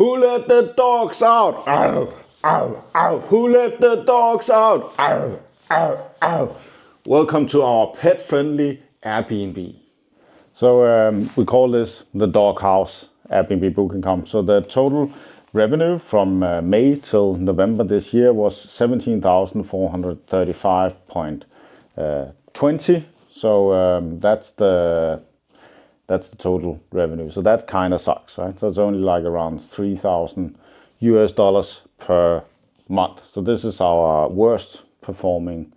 Who let the dogs out? Ow, ow, ow. Who let the dogs out? Ow, ow, ow. Welcome to our pet-friendly Airbnb. So we call this the dog house Airbnb booking.com. So the total revenue from May till November this year was 17,435.20. So that's the total revenue. So that kind of sucks, right? So it's only like around $3,000 per month. So this is our worst performing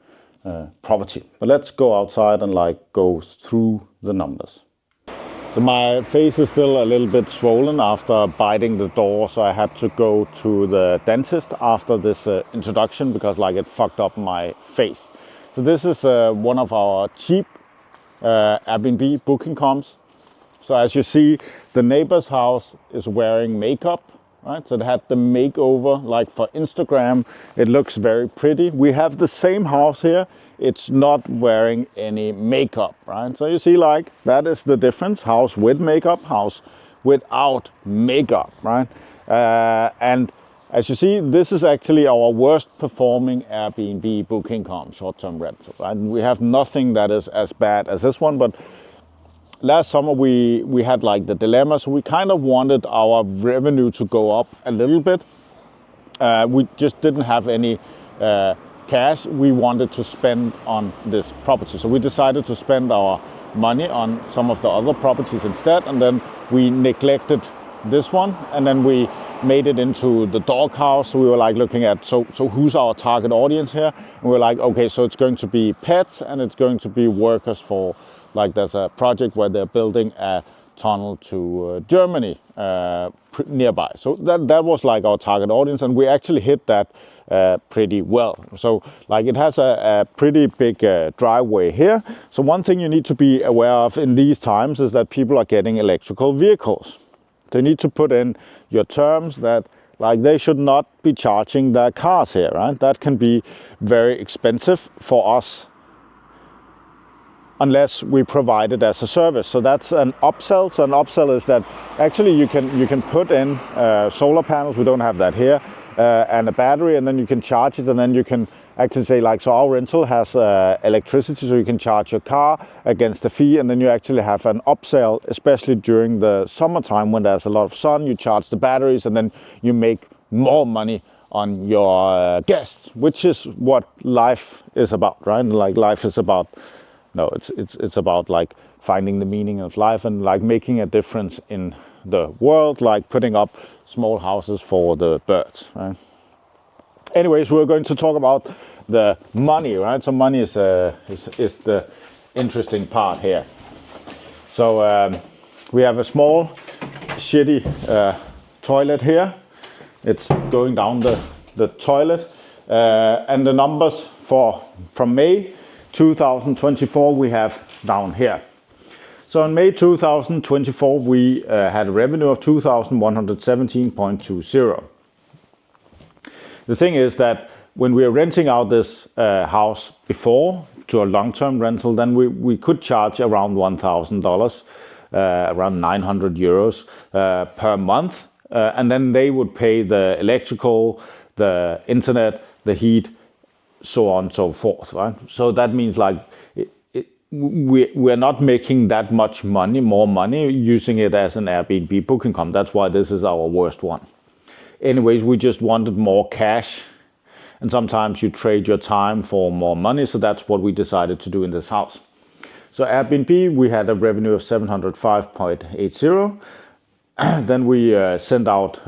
property. But let's go outside and go through the numbers. So my face is still a little bit swollen after biting the door, so I had to go to the dentist after this introduction because it fucked up my face. So this is one of our cheap Airbnb booking comms. So as you see, the neighbor's house is wearing makeup, right? So it had the makeover, for Instagram. It looks very pretty. We have the same house here. It's not wearing any makeup, right? So you see, that is the difference. House with makeup, house without makeup, right? And as you see, this is actually our worst performing Airbnb booking comms, short-term rental, right? And we have nothing that is as bad as this one, but last summer we had the dilemma, so we kind of wanted our revenue to go up a little bit. We just didn't have any cash we wanted to spend on this property. So we decided to spend our money on some of the other properties instead, and then we neglected this one, and then we made it into the dog house. So we were looking at, so who's our target audience here? And we're okay, so it's going to be pets and it's going to be workers for, there's a project where they're building a tunnel to Germany nearby. So that was our target audience, and we actually hit that pretty well. So it has a pretty big driveway here. So one thing you need to be aware of in these times is that people are getting electrical vehicles. They need to put in your terms that they should not be charging their cars here, right? That can be very expensive for us unless we provide it as a service. So that's an upsell. So an upsell is that actually you can put in solar panels, we don't have that here, and a battery, and then you can charge it, and then you can actually say so our rental has electricity, so you can charge your car against a fee, and then you actually have an upsell, especially during the summertime when there's a lot of sun. You charge the batteries, and then you make more money on your guests, which is what life is about, right? Life is about, it's about finding the meaning of life and making a difference in the world, putting up small houses for the birds, right? Anyways, we're going to talk about the money, right? So money is the interesting part here. So we have a small, shitty toilet here. It's going down the toilet, and the numbers from May 2024 we have down here. So in May 2024 we had a revenue of 2,117.20. The thing is that when we were renting out this house before to a long-term rental, then we could charge around $1,000, around 900 euros per month, and then they would pay the electrical, the internet, the heat, so on and so forth, right? So that means we're not making that much money, more money, using it as an Airbnb booking com. That's why this is our worst one. Anyways, we just wanted more cash, and sometimes you trade your time for more money, so that's what we decided to do in this house. So Airbnb, we had a revenue of 705.80. Then we sent out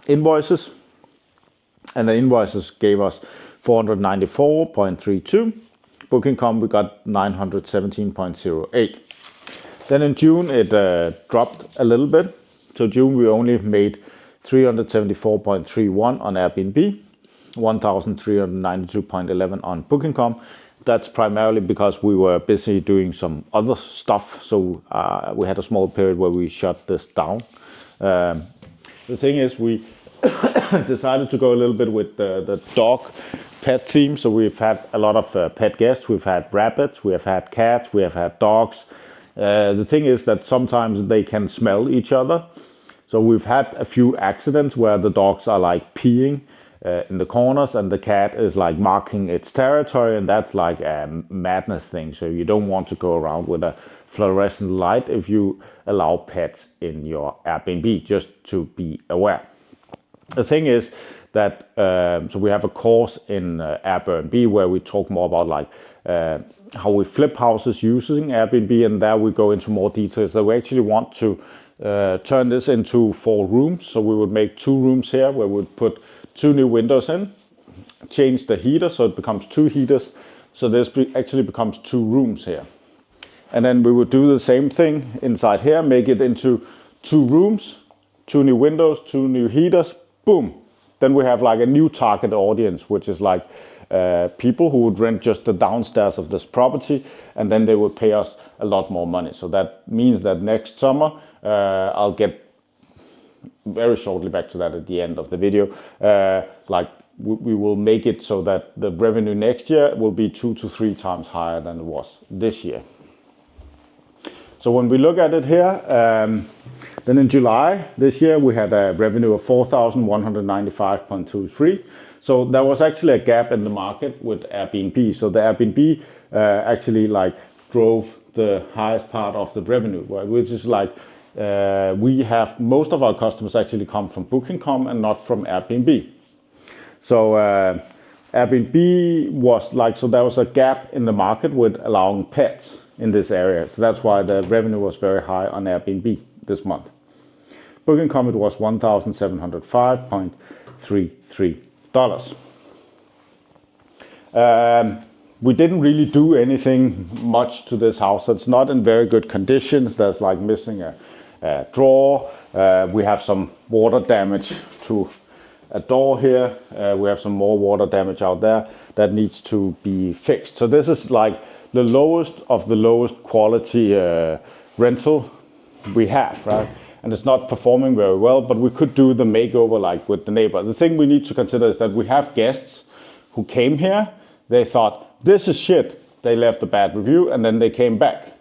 invoices, and the invoices gave us 494.32. Booking.com, we got 917.08. Then in June, it dropped a little bit. So June, we only made 374.31 on Airbnb, 1,392.11 on Booking.com. That's primarily because we were busy doing some other stuff. So we had a small period where we shut this down. The thing is, we decided to go a little bit with the dog pet theme. So we've had a lot of pet guests. We've had rabbits, we have had cats, we have had dogs. The thing is that sometimes they can smell each other. So we've had a few accidents where the dogs are like peeing in the corners and the cat is like marking its territory, and that's like a madness thing. So you don't want to go around with a fluorescent light if you allow pets in your Airbnb, just to be aware. The thing is that, so we have a course in Airbnb where we talk more about like how we flip houses using Airbnb, and there we go into more details. So we actually want to turn this into 4 rooms. So we would make 2 rooms here where we would put 2 new windows in, change the heater so it becomes 2 heaters. So this actually becomes 2 rooms here. And then we would do the same thing inside here, make it into 2 rooms, 2 new windows, 2 new heaters, boom. Then we have like a new target audience, which is like people who would rent just the downstairs of this property, and then they would pay us a lot more money. So that means that next summer, I'll get very shortly back to that at the end of the video, like we will make it so that the revenue next year will be 2 to 3 times higher than it was this year. So when we look at it here, then in July this year, we had a revenue of 4,195.23. So there was actually a gap in the market with Airbnb. So the Airbnb actually like drove the highest part of the revenue, which is like we have most of our customers actually come from Booking.com and not from Airbnb. So Airbnb was like, so there was a gap in the market with allowing pets in this area. So that's why the revenue was very high on Airbnb this month. Booking.com, it was $1,705.33. We didn't really do anything much to this house. It's not in very good conditions. There's like missing a drawer. We have some water damage to a door here. We have some more water damage out there that needs to be fixed. So this is like the lowest of the lowest quality rental we have, right? And it's not performing very well, but we could do the makeover like with the neighbor. The thing we need to consider is that we have guests who came here. They thought, this is shit. They left a bad review and then they came back.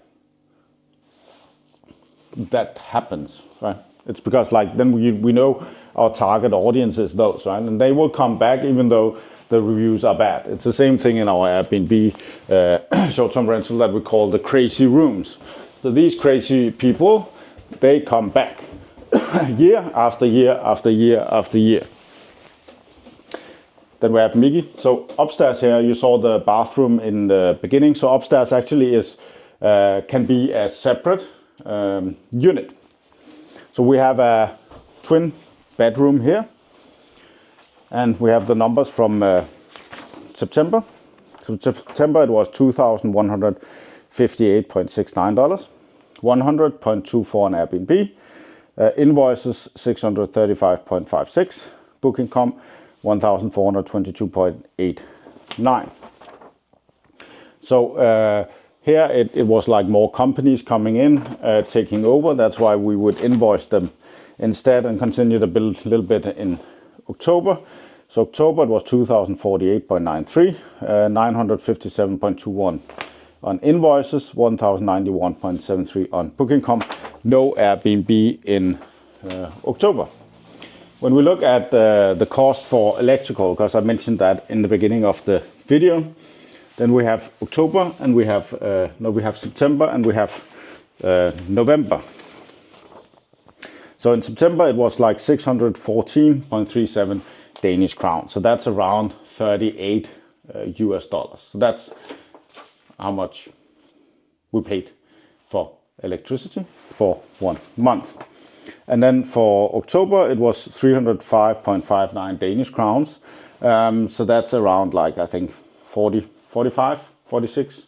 That happens, right? It's because like then we know our target audience is those, right? And they will come back even though the reviews are bad. It's the same thing in our Airbnb short-term rental that we call the crazy rooms. So these crazy people, they come back year after year after year after year. Then we have Mickey. So upstairs here, you saw the bathroom in the beginning. So upstairs actually is can be a separate unit. So we have a twin bedroom here, and we have the numbers from September. So September it was $2,158.69, 100.24 on Airbnb, invoices 635.56, Booking.com 1,422.89. So here it was like more companies coming in, taking over. That's why we would invoice them instead and continue to build a little bit in October. So October it was 2,048.93, 957.21 on invoices, 1,091.73 on Booking.com. No Airbnb in October. When we look at the cost for electrical, because I mentioned that in the beginning of the video, then we have October and we have we have September and we have November. So in September it was like 614.37 Danish crowns. So that's around 38 US dollars. So that's how much we paid for electricity for 1 month. And then for October it was 305.59 Danish crowns. So that's around like I think 46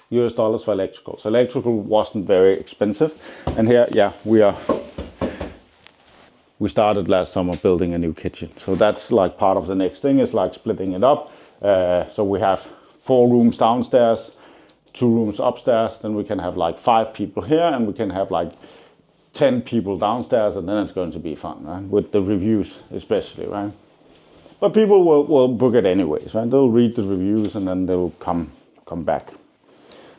US dollars for electrical. So electrical wasn't very expensive. And here, yeah, we started last summer building a new kitchen. So that's like part of the next thing is like splitting it up. So we have 4 rooms downstairs, 2 rooms upstairs. Then we can have like 5 people here and we can have like 10 people downstairs, and then it's going to be fun, right? With the reviews especially, right? But people will book it anyways, right? They'll read the reviews and then they'll come back.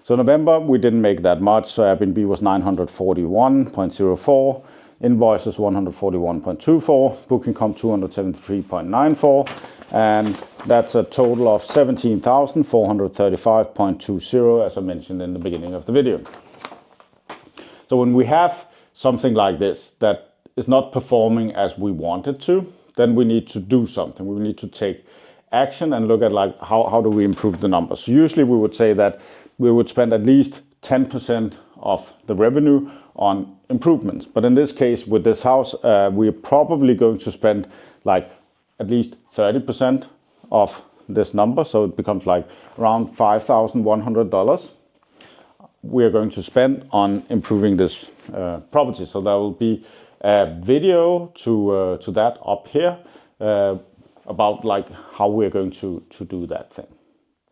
So November, we didn't make that much. So Airbnb was 941.04, invoices 141.24, booking come 273.94, and that's a total of 17,435.20, as I mentioned in the beginning of the video. So when we have something like this that is not performing as we want it to, then we need to do something. We need to take action and look at like how do we improve the numbers. So usually we would say that we would spend at least 10% of the revenue on improvements. But in this case, with this house, we're probably going to spend like at least 30% of this number. So it becomes like around $5,100 we are going to spend on improving this property. So there will be a video to that up here about like how we're going to do that thing.